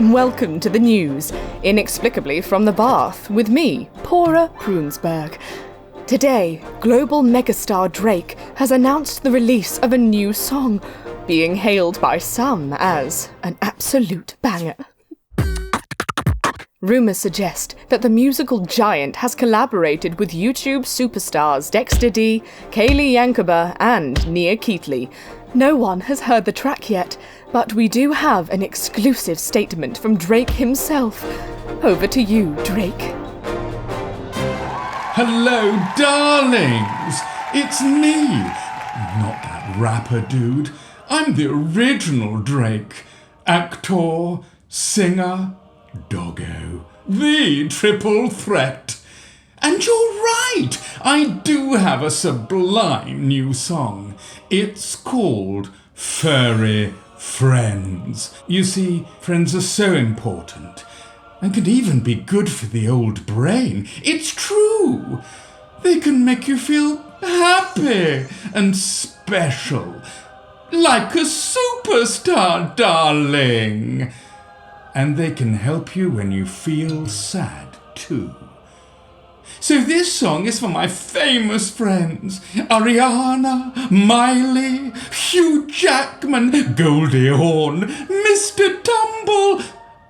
Welcome to the news, inexplicably from the bath, with me, Pora Prunsberg. Today, global megastar Drake has announced the release of a new song, being hailed by some as an absolute banger. Rumours suggest that the musical giant has collaborated with YouTube superstars Dexter D, Kaylee Yankoba, and Nia Keatley. No one has heard the track yet, but we do have an exclusive statement from Drake himself. Over to you, Drake. Hello, darlings! It's me! Not that rapper dude. I'm the original Drake. Actor, singer, doggo. The triple threat. And you're right! I do have a sublime new song. It's called Furry Friends. You see, friends are so important. And can even be good for the old brain. It's true. They can make you feel happy and special. Like a superstar, darling. And they can help you when you feel sad, too. So this song is for my famous friends, Ariana, Miley, Hugh Jackman, Goldie Hawn, Mr. Tumble,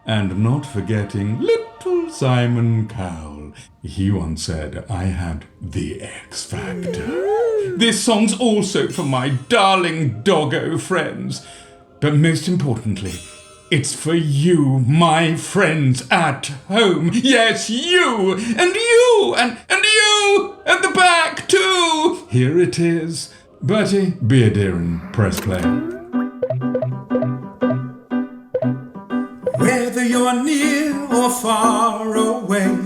and not forgetting little Simon Cowell. He once said I had the X Factor. This song's also for my darling doggo friends, but most importantly, it's for you, my friends at home. Yes, you, and you, and you, at the back too. Here it is. Bertie, be a dear and press play. Whether you're near or far away,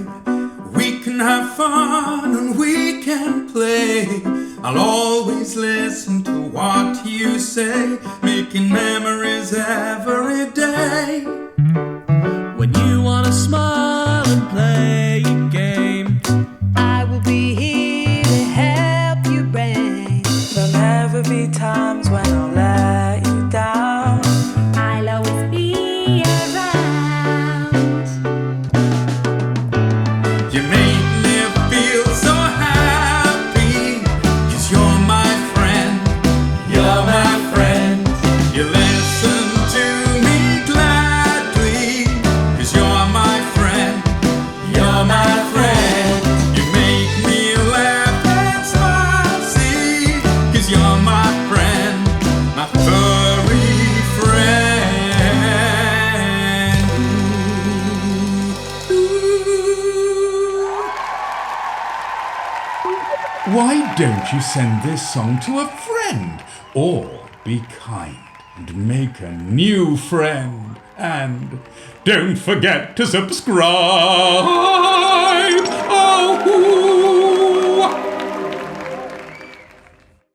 we can have fun and we can play. I'll always listen to what you say, making memories every day. When you wanna smile and play a game, I will be here to help you bring. There'll never be times when I'll let you down. I'll always be around. You make me feel so happy, 'cause you're my friend, you're my friend. You listen to me gladly, 'cause you're my friend, you're my friend. You make me laugh and smile, see, 'cause you're my friend, my furry friend. Why don't you send this song to a friend? Or be kind and make a new friend. And don't forget to subscribe!